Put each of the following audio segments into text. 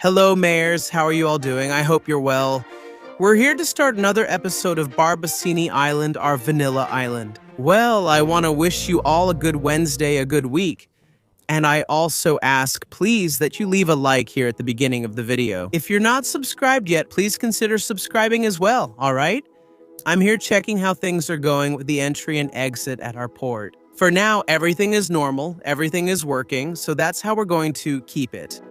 Hello, Mayors. How are you all doing? I hope you're well. We're here to start another episode of Barbacini Island, our vanilla island. Well, I want to wish you all a good Wednesday, a good week. And I also ask, please, that you leave a like here at the beginning of the video. If you're not subscribed yet, please consider subscribing as well, all right? I'm here checking how things are going with the entry and exit at our port. For now, everything is normal, everything is working, so that's how we're going to keep it.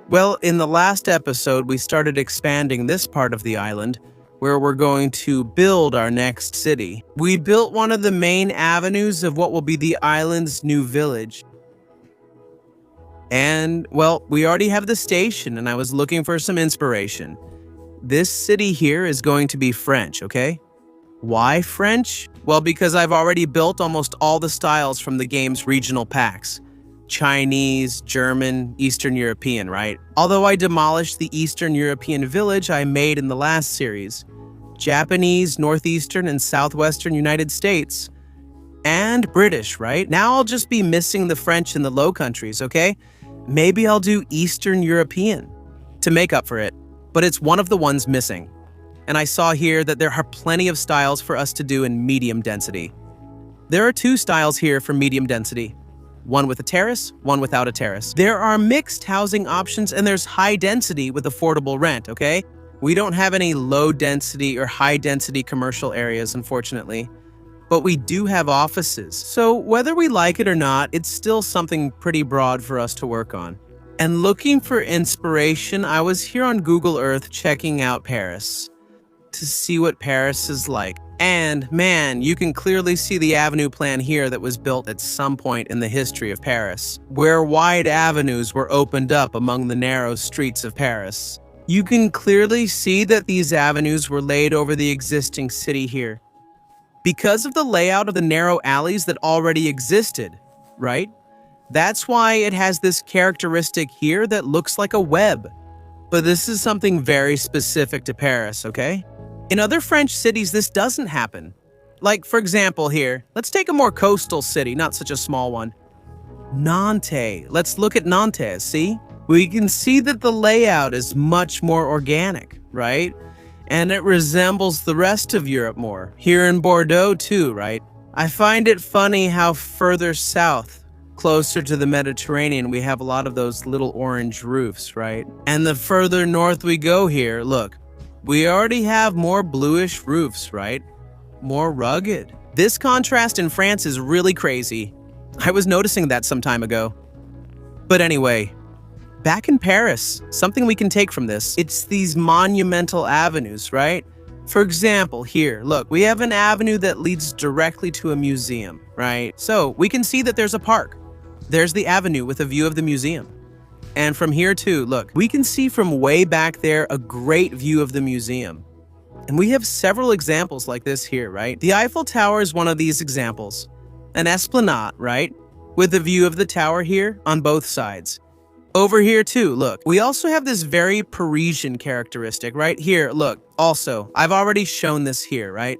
Well, in the last episode, we started expanding this part of the island, where we're going to build our next city. We built one of the main avenues of what will be the island's new village. And, well, we already have the station, and I was looking for some inspiration. This city here is going to be French, okay? Why French? Well, because I've already built almost all the styles from the game's regional packs. Chinese, German, Eastern European, right? Although I demolished the Eastern European village I made in the last series. Japanese, Northeastern, and Southwestern United States. And British, right? Now I'll just be missing the French in the Low Countries, okay? Maybe I'll do Eastern European to make up for it, but it's one of the ones missing. And I saw here that there are plenty of styles for us to do in medium density. There are two styles here for medium density. One with a terrace, one without a terrace. There are mixed housing options and there's high density with affordable rent, okay? We don't have any low density or high density commercial areas, unfortunately. But we do have offices. So whether we like it or not, it's still something pretty broad for us to work on. And looking for inspiration, I was here on Google Earth checking out Paris to see what Paris is like. And man, you can clearly see the avenue plan here that was built at some point in the history of Paris, where wide avenues were opened up among the narrow streets of Paris. You can clearly see that these avenues were laid over the existing city here, because of the layout of the narrow alleys that already existed, right? That's why it has this characteristic here that looks like a web. But this is something very specific to Paris, okay? In other French cities, this doesn't happen. Like, for example, here, let's take a more coastal city, not such a small one. Nantes. Let's look at Nantes, see? We can see that the layout is much more organic, right? And it resembles the rest of Europe more. Here in Bordeaux, too, right? I find it funny how further south, closer to the Mediterranean, we have a lot of those little orange roofs, right? And the further north we go here, look, we already have more bluish roofs, right? More rugged. This contrast in France is really crazy. I was noticing that some time ago. But anyway, back in Paris, something we can take from this, it's these monumental avenues, right? For example, here, look, we have an avenue that leads directly to a museum, right? So we can see that there's a park. There's the avenue with a view of the museum. And from here too, look, we can see from way back there a great view of the museum. And we have several examples like this here, right? The Eiffel Tower is one of these examples. An esplanade, right? With a view of the tower here on both sides. Over here too, look, we also have this very Parisian characteristic, right? Here, look, also, I've already shown this here, right?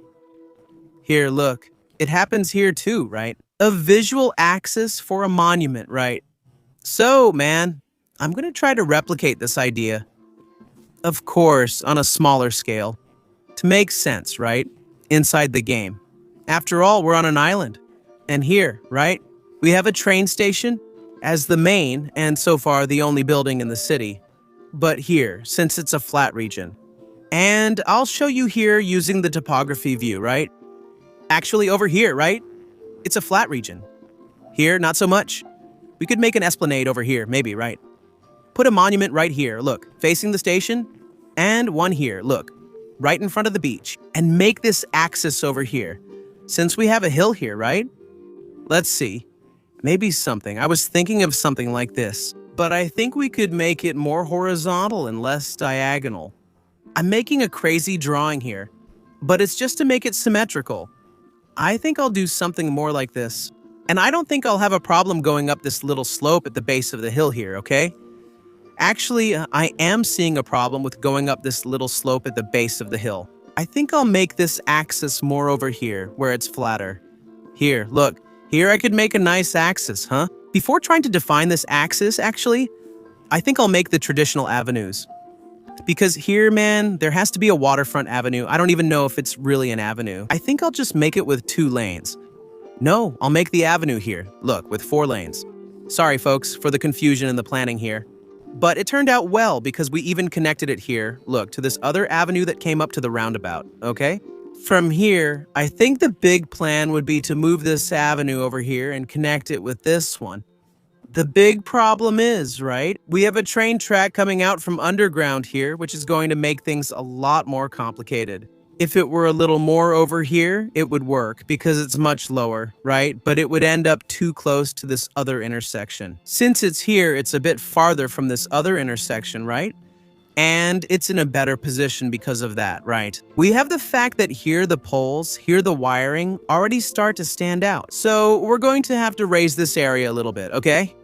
Here, look, it happens here too, right? A visual axis for a monument, right? So, man, I'm going to try to replicate this idea. Of course, on a smaller scale. To make sense, right? Inside the game. After all, we're on an island. And here, right? We have a train station as the main, and so far the only building in the city. But here, since it's a flat region. And I'll show you here using the topography view, right? Actually, over here, right? It's a flat region. Here, not so much. We could make an esplanade over here, maybe, right? Put a monument right here, look, facing the station, and one here, look, right in front of the beach, and make this axis over here. Since we have a hill here, right? Let's see. Maybe something. I was thinking of something like this, but I think we could make it more horizontal and less diagonal. I'm making a crazy drawing here, but it's just to make it symmetrical. I think I'll do something more like this. And I don't think I'll have a problem going up this little slope at the base of the hill here, okay? Actually, I am seeing a problem with going up this little slope at the base of the hill. I think I'll make this axis more over here, where it's flatter. Here, look. Here I could make a nice axis, huh? Before trying to define this axis, actually, I think I'll make the traditional avenues. Because here, man, there has to be a waterfront avenue. I don't even know if it's really an avenue. I think I'll just make it with 2 lanes. No, I'll make the avenue here. Look, with 4 lanes. Sorry, folks, for the confusion in the planning here. But it turned out well because we even connected it here, look, to this other avenue that came up to the roundabout, okay? From here, I think the big plan would be to move this avenue over here and connect it with this one. The big problem is, right, we have a train track coming out from underground here, which is going to make things a lot more complicated. If it were a little more over here, it would work because it's much lower, right? But it would end up too close to this other intersection. Since it's here, it's a bit farther from this other intersection, right? And it's in a better position because of that, right? We have the fact that here the poles, here the wiring already start to stand out. So we're going to have to raise this area a little bit, okay?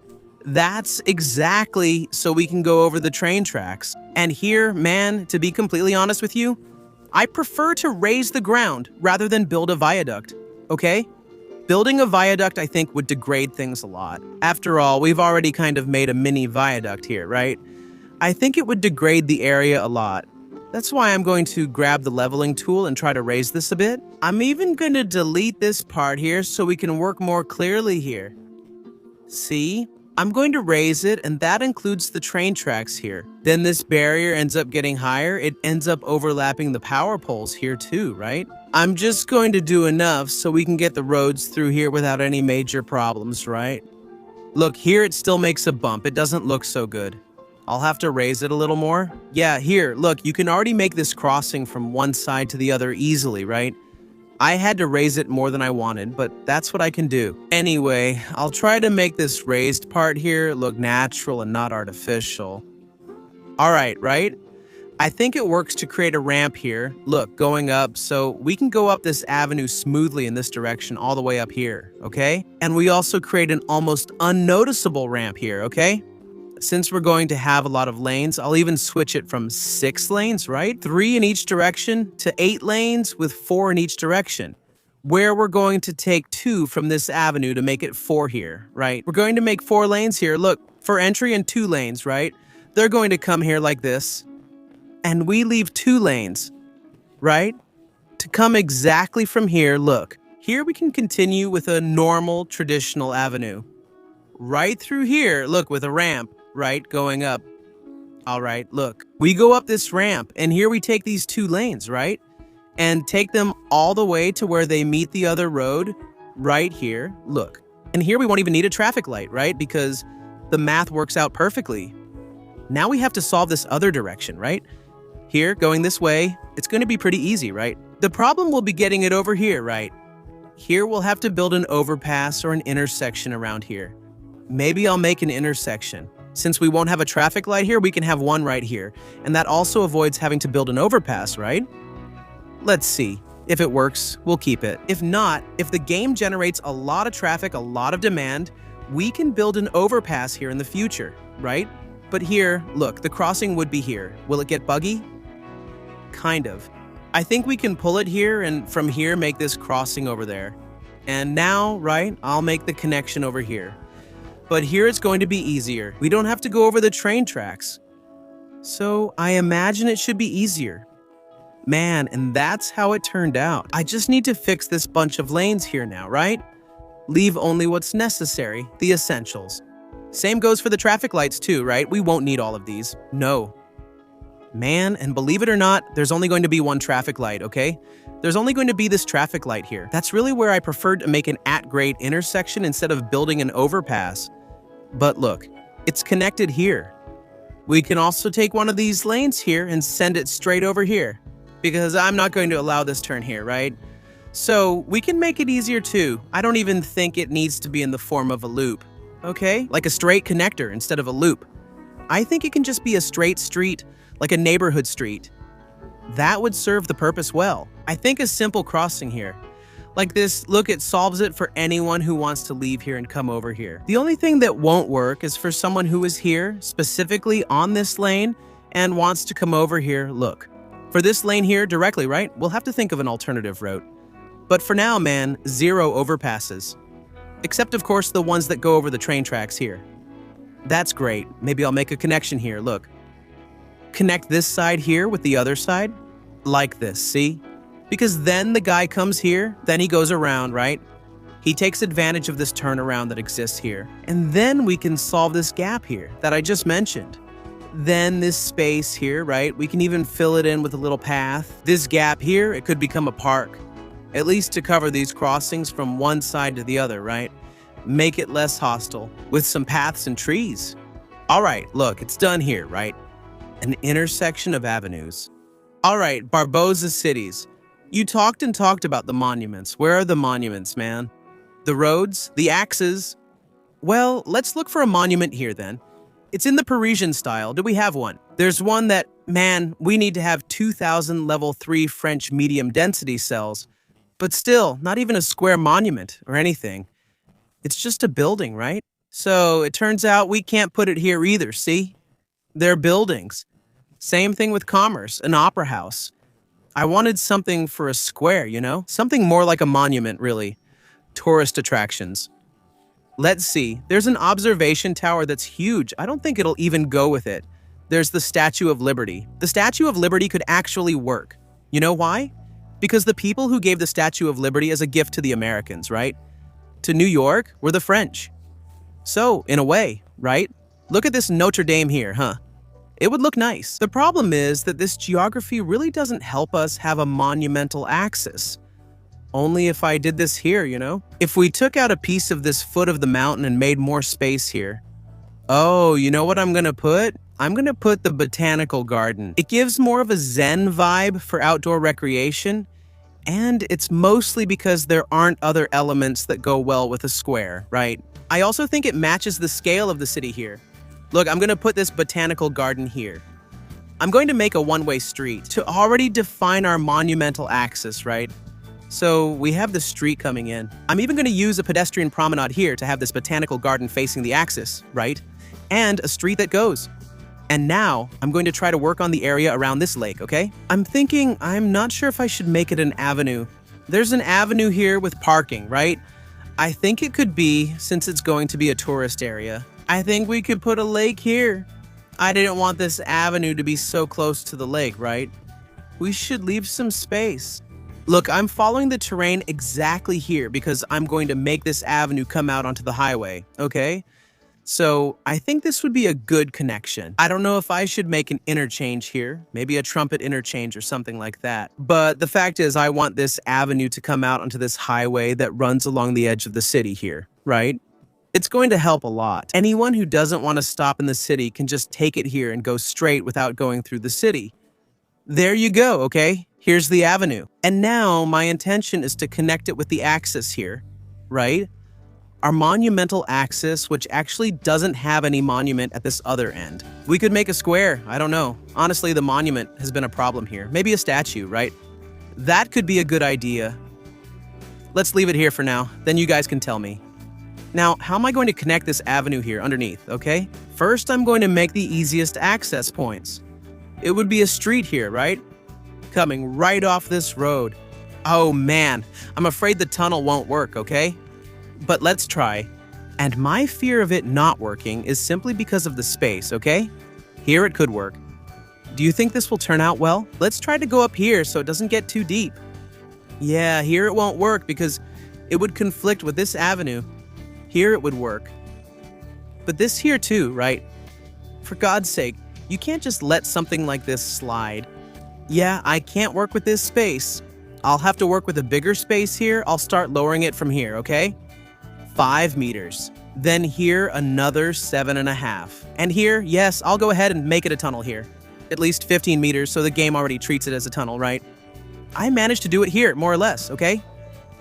That's exactly so we can go over the train tracks. And here, man, to be completely honest with you, I prefer to raise the ground rather than build a viaduct, okay? Building a viaduct, I think, would degrade things a lot. After all, we've already kind of made a mini viaduct here, right? I think it would degrade the area a lot. That's why I'm going to grab the leveling tool and try to raise this a bit. I'm even going to delete this part here so we can work more clearly here. See? I'm going to raise it, and that includes the train tracks here. Then this barrier ends up getting higher. It ends up overlapping the power poles here too, right? I'm just going to do enough so we can get the roads through here without any major problems, right? Look, here it still makes a bump. It doesn't look so good. I'll have to raise it a little more. Yeah, here, look, you can already make this crossing from one side to the other easily, right? I had to raise it more than I wanted, but that's what I can do. Anyway, I'll try to make this raised part here look natural and not artificial. Alright, right? I think it works to create a ramp here, look, going up, so we can go up this avenue smoothly in this direction all the way up here, okay? And we also create an almost unnoticeable ramp here, okay? Since we're going to have a lot of lanes, I'll even switch it from 6 lanes, right? 3 in each direction to 8 lanes with 4 in each direction. Where we're going to take 2 from this avenue to make it 4 here, right? We're going to make 4 lanes here. Look, for entry and 2 lanes, right? They're going to come here like this. And we leave 2 lanes, right? To come exactly from here, look. Here we can continue with a normal, traditional avenue. Right through here, look, with a ramp. Right, going up. All right, look. We go up this ramp, and here we take these 2 lanes, right? And take them all the way to where they meet the other road, right here. Look. And here we won't even need a traffic light, right? Because the math works out perfectly. Now we have to solve this other direction, right? Here, going this way, it's going to be pretty easy, right? The problem will be getting it over here, right? Here we'll have to build an overpass or an intersection around here. Maybe I'll make an intersection. Since we won't have a traffic light here, we can have one right here. And that also avoids having to build an overpass, right? Let's see. If it works, we'll keep it. If not, if the game generates a lot of traffic, a lot of demand, we can build an overpass here in the future, right? But here, look, the crossing would be here. Will it get buggy? Kind of. I think we can pull it here and from here make this crossing over there. And now, right, I'll make the connection over here. But here it's going to be easier. We don't have to go over the train tracks. So I imagine it should be easier. Man, and that's how it turned out. I just need to fix this bunch of lanes here now, right? Leave only what's necessary, the essentials. Same goes for the traffic lights too, right? We won't need all of these. No. Man, and believe it or not, there's only going to be one traffic light, okay? There's only going to be this traffic light here. That's really where I preferred to make an at-grade intersection instead of building an overpass. But look, it's connected here. We can also take one of these lanes here and send it straight over here, because I'm not going to allow this turn here, right? So we can make it easier too. I don't even think it needs to be in the form of a loop, okay? Like a straight connector instead of a loop. I think it can just be a straight street, like a neighborhood street. That would serve the purpose well. I think a simple crossing here. Like this, look, it solves it for anyone who wants to leave here and come over here. The only thing that won't work is for someone who is here, specifically on this lane, and wants to come over here, look. For this lane here directly, right? We'll have to think of an alternative route. But for now, man, 0 overpasses. Except, of course, the ones that go over the train tracks here. That's great. Maybe I'll make a connection here. Look. Connect this side here with the other side. Like this, see? Because then the guy comes here, then he goes around, right? He takes advantage of this turnaround that exists here. And then we can solve this gap here that I just mentioned. Then this space here, right? We can even fill it in with a little path. This gap here, it could become a park. At least to cover these crossings from one side to the other, right? Make it less hostile with some paths and trees. All right, look, it's done here, right? An intersection of avenues. All right, Barboza cities. You talked and talked about the monuments. Where are the monuments, man? The roads? The axes? Well, let's look for a monument here then. It's in the Parisian style. Do we have one? There's one that, man, we need to have 2,000 level 3 French medium density cells. But still, not even a square monument or anything. It's just a building, right? So it turns out we can't put it here either, see? They're buildings. Same thing with commerce, an opera house. I wanted something for a square, you know? Something more like a monument, really. Tourist attractions. Let's see. There's an observation tower that's huge. I don't think it'll even go with it. There's the Statue of Liberty. The Statue of Liberty could actually work. You know why? Because the people who gave the Statue of Liberty as a gift to the Americans, right? To New York were the French. So, in a way, right? Look at this Notre Dame here, huh? It would look nice. The problem is that this geography really doesn't help us have a monumental axis. Only if I did this here, you know? If we took out a piece of this foot of the mountain and made more space here. Oh, you know what I'm gonna put? I'm gonna put the botanical garden. It gives more of a zen vibe for outdoor recreation, and it's mostly because there aren't other elements that go well with a square, right? I also think it matches the scale of the city here. Look, I'm gonna put this botanical garden here. I'm going to make a one-way street to already define our monumental axis, right? So we have the street coming in. I'm even gonna use a pedestrian promenade here to have this botanical garden facing the axis, right? And a street that goes. And now I'm going to try to work on the area around this lake, okay? I'm not sure if I should make it an avenue. There's an avenue here with parking, right? I think it could be, since it's going to be a tourist area. I think we could put a lake here. I didn't want this avenue to be so close to the lake, right? We should leave some space. Look, I'm following the terrain exactly here because I'm going to make this avenue come out onto the highway, okay? So I think this would be a good connection. I don't know if I should make an interchange here, maybe a trumpet interchange or something like that. But the fact is I want this avenue to come out onto this highway that runs along the edge of the city here, right? It's going to help a lot. Anyone who doesn't want to stop in the city can just take it here and go straight without going through the city. There you go, okay? Here's the avenue. And now my intention is to connect it with the axis here, right? Our monumental axis, which actually doesn't have any monument at this other end. We could make a square, I don't know. Honestly, the monument has been a problem here. Maybe a statue, right? That could be a good idea. Let's leave it here for now, then you guys can tell me. Now, how am I going to connect this avenue here underneath, okay? First, I'm going to make the easiest access points. It would be a street here, right? Coming right off this road. Oh man, I'm afraid the tunnel won't work, okay? But let's try. And my fear of it not working is simply because of the space, okay? Here it could work. Do you think this will turn out well? Let's try to go up here so it doesn't get too deep. Yeah, here it won't work because it would conflict with this avenue. Here it would work. But this here too, right? For God's sake, you can't just let something like this slide. Yeah, I can't work with this space. I'll have to work with a bigger space here. I'll start lowering it from here, okay? 5 meters. Then here, another 7.5. And here, yes, I'll go ahead and make it a tunnel here. At least 15 meters, so the game already treats it as a tunnel, right? I managed to do it here, more or less, okay?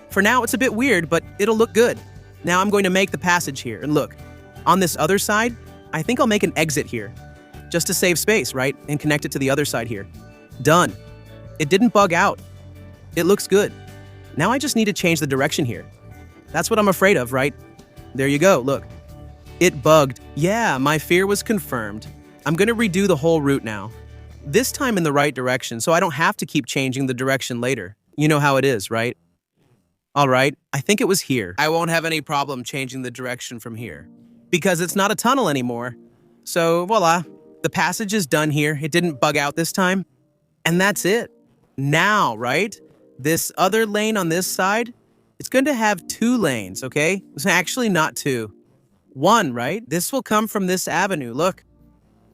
For now, it's a bit weird, but it'll look good. Now I'm going to make the passage here, and look. On this other side, I think I'll make an exit here. Just to save space, right? And connect it to the other side here. Done. It didn't bug out. It looks good. Now I just need to change the direction here. That's what I'm afraid of, right? There you go, look. It bugged. Yeah, my fear was confirmed. I'm gonna redo the whole route now. This time in the right direction, so I don't have to keep changing the direction later. You know how it is, right? All right, I think it was here. I won't have any problem changing the direction from here. because it's not a tunnel anymore. So voila, the passage is done here. It didn't bug out this time. And that's it. Now, right? This other lane on this side, it's going to have 2 lanes, okay? It's actually not 2. 1, right? This will come from this avenue, look.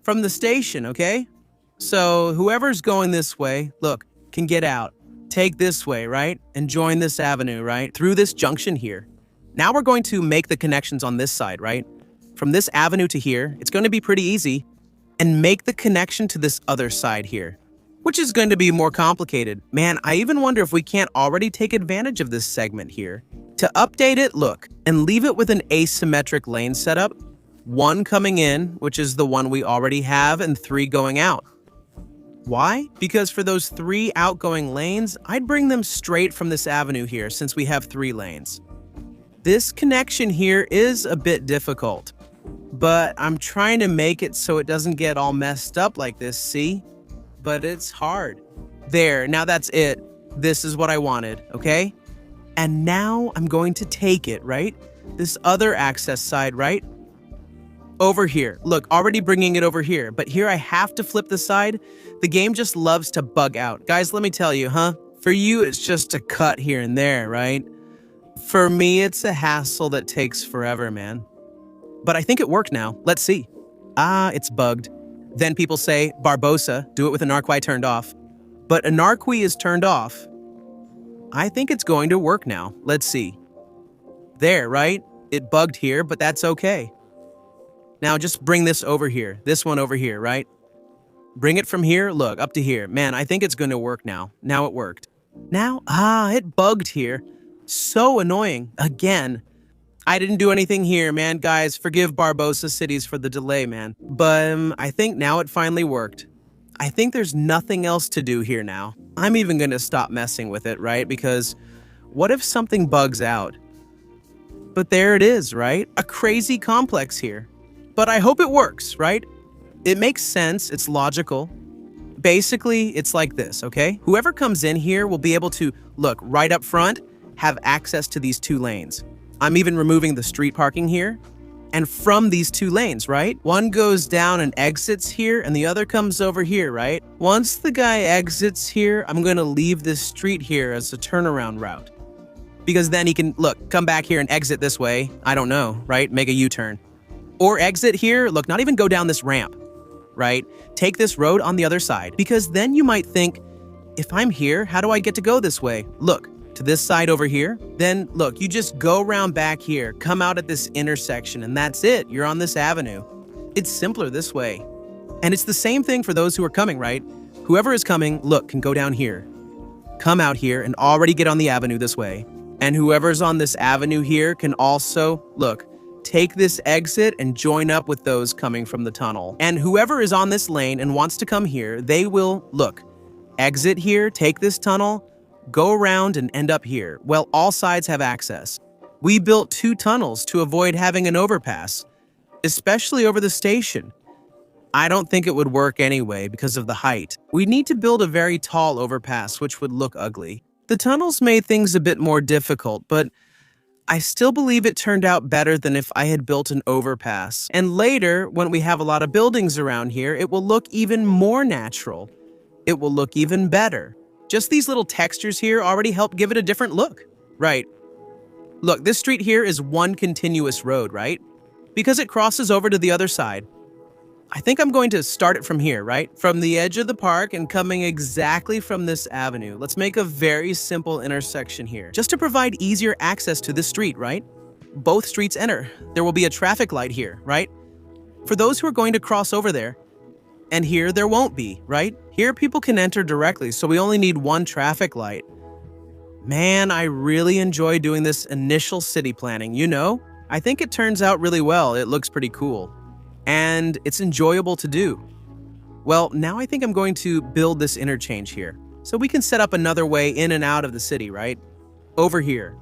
From the station, okay? So whoever's going this way, look, can get out. Take this way, right? And join this avenue, right? Through this junction here. Now we're going to make the connections on this side, right? From this avenue to here, it's going to be pretty easy. And make the connection to this other side here, which is going to be more complicated. Man, I even wonder if we can't already take advantage of this segment here. To update it, look, and leave it with an asymmetric lane setup. 1 coming in, which is the one we already have, and 3 going out. Why? Because for those 3 outgoing lanes, I'd bring them straight from this avenue here since we have 3 lanes. This connection here is a bit difficult, but I'm trying to make it so it doesn't get all messed up like this, see? But it's hard. There, now that's it. This is what I wanted, okay? And now I'm going to take it, right? This other access side, right? Over here. Look, already bringing it over here. But here I have to flip the side. The game just loves to bug out. Guys, let me tell you, huh? For you, it's just a cut here and there, right? For me, it's a hassle that takes forever, man. But I think it worked now. Let's see. Ah, it's bugged. Then people say, Barbosa, do it with Anarchy turned off. But Anarchy is turned off. I think it's going to work now. Let's see. There, right? It bugged here, but that's okay. Now just bring this over here. This one over here, right? Bring it from here, look, up to here. Man, I think it's going to work now. Now it worked. Now, it bugged here. So annoying. Again. I didn't do anything here, man. Guys, forgive Barbosa Cities for the delay, man. But I think now it finally worked. I think there's nothing else to do here now. I'm even going to stop messing with it, right? Because what if something bugs out? But there it is, right? A crazy complex here. But I hope it works, right? It makes sense. It's logical. Basically, it's like this, okay? Whoever comes in here will be able to, look, right up front, have access to these 2 lanes. I'm even removing the street parking here. And from these 2 lanes, right? One goes down and exits here, and the other comes over here, right? Once the guy exits here, I'm going to leave this street here as a turnaround route. Because then he can, look, come back here and exit this way. I don't know, right? Make a U-turn. Or exit here, look, not even go down this ramp, right? Take this road on the other side. Because then you might think, if I'm here, how do I get to go this way? Look. To this side over here, then look, you just go around back here, come out at this intersection, and that's it. You're on this avenue. It's simpler this way. And it's the same thing for those who are coming, right? Whoever is coming, look, can go down here. Come out here and already get on the avenue this way. And whoever's on this avenue here can also, look, take this exit and join up with those coming from the tunnel. And whoever is on this lane and wants to come here, they will, look, exit here, take this tunnel, go around and end up here. Well, all sides have access. We built 2 tunnels to avoid having an overpass, especially over the station. I don't think it would work anyway because of the height. We need to build a very tall overpass, which would look ugly. The tunnels made things a bit more difficult, but I still believe it turned out better than if I had built an overpass. And later, when we have a lot of buildings around here, it will look even more natural. It will look even better. Just these little textures here already help give it a different look. Right. Look, this street here is one continuous road, right? Because it crosses over to the other side. I think I'm going to start it from here, right? From the edge of the park and coming exactly from this avenue. Let's make a very simple intersection here, just to provide easier access to this street, right? Both streets enter. There will be a traffic light here, right? For those who are going to cross over there. And here there won't be, right? Here people can enter directly, so we only need 1 traffic light. Man, I really enjoy doing this initial city planning, you know? I think it turns out really well. It looks pretty cool. And it's enjoyable to do. Well, now I think I'm going to build this interchange here, so we can set up another way in and out of the city, right? Over here.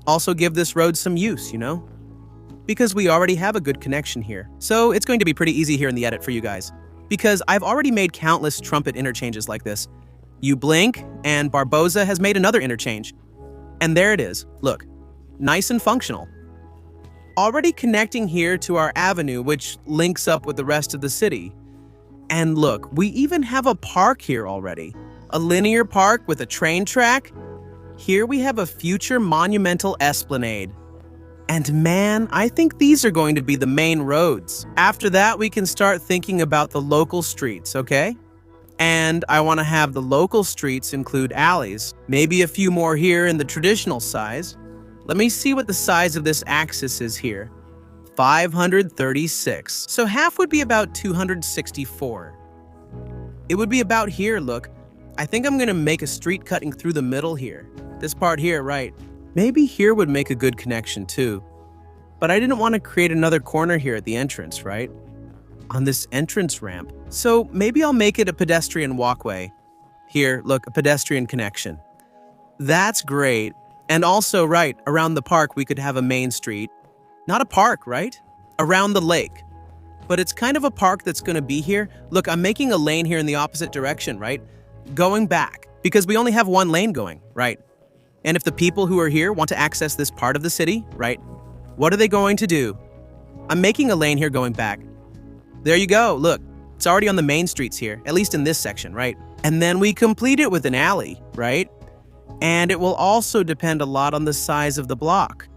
Also give this road some use, you know? Because we already have a good connection here. So it's going to be pretty easy here in the edit for you guys. Because I've already made countless trumpet interchanges like this. You blink, and Barbosa has made another interchange. And there it is. Look, nice and functional. already connecting here to our avenue, which links up with the rest of the city. And look, we even have a park here already. A linear park with a train track. Here we have a future monumental esplanade. And man, I think these are going to be the main roads. After that, we can start thinking about the local streets, okay? And I want to have the local streets include alleys, maybe a few more here in the traditional size. Let me see what the size of this axis is here. 536. So half would be about 264. It would be about here, look. I think I'm gonna make a street cutting through the middle here. This part here, right? Maybe here would make a good connection too. But I didn't want to create another corner here at the entrance, right? On this entrance ramp. So maybe I'll make it a pedestrian walkway. Here, look, a pedestrian connection. That's great. And also, right, around the park we could have a main street. Not a park, right? Around the lake. But it's kind of a park that's going to be here. Look, I'm making a lane here in the opposite direction, right? Going back, because we only have one lane going, right? And if the people who are here want to access this part of the city, right? What are they going to do? I'm making a lane here going back. There you go, look. It's already on the main streets here, at least in this section, right? And then we complete it with an alley, right? And it will also depend a lot on the size of the block.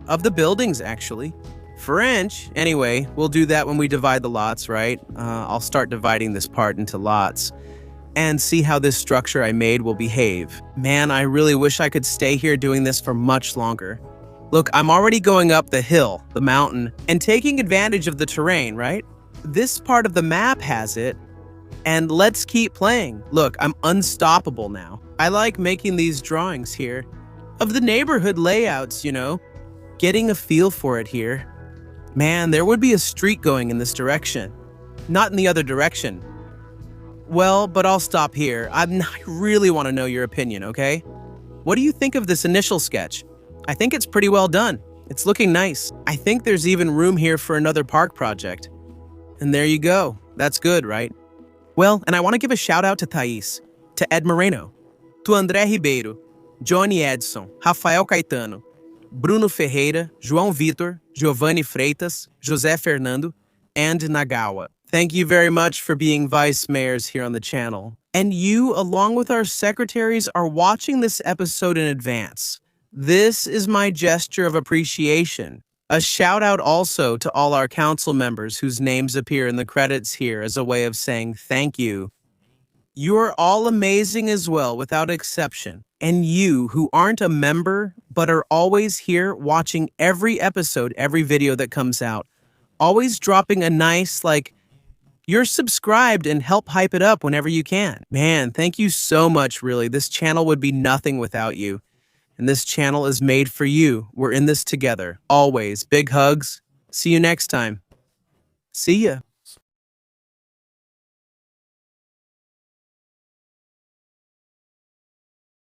Of the buildings, actually. French. Anyway, we'll do that when we divide the lots, right? I'll start dividing this part into lots and see how this structure I made will behave. Man, I really wish I could stay here doing this for much longer. Look, I'm already going up the hill, the mountain, and taking advantage of the terrain, right? This part of the map has it, and let's keep playing. Look, I'm unstoppable now. I like making these drawings here of the neighborhood layouts, you know, getting a feel for it here. Man, there would be a street going in this direction, not in the other direction. Well, but I'll stop here. I really want to know your opinion, okay? What do you think of this initial sketch? I think it's pretty well done. It's looking nice. I think there's even room here for another park project. And there you go. That's good, right? Well, and I want to give a shout out to Thais, to Ed Moreno, to André Ribeiro, Johnny Edson, Rafael Caetano, Bruno Ferreira, João Vitor, Giovanni Freitas, José Fernando, and Nagawa. Thank you very much for being vice mayors here on the channel. And you, along with our secretaries, are watching this episode in advance. This is my gesture of appreciation. A shout out also to all our council members whose names appear in the credits here as a way of saying thank you. You are all amazing as well, without exception. And you who aren't a member but are always here watching every episode, every video that comes out, always dropping a nice, you're subscribed and help hype it up whenever you can. Man, thank you so much, really. This channel would be nothing without you. And this channel is made for you. We're in this together. Always. Big hugs. See you next time. See ya.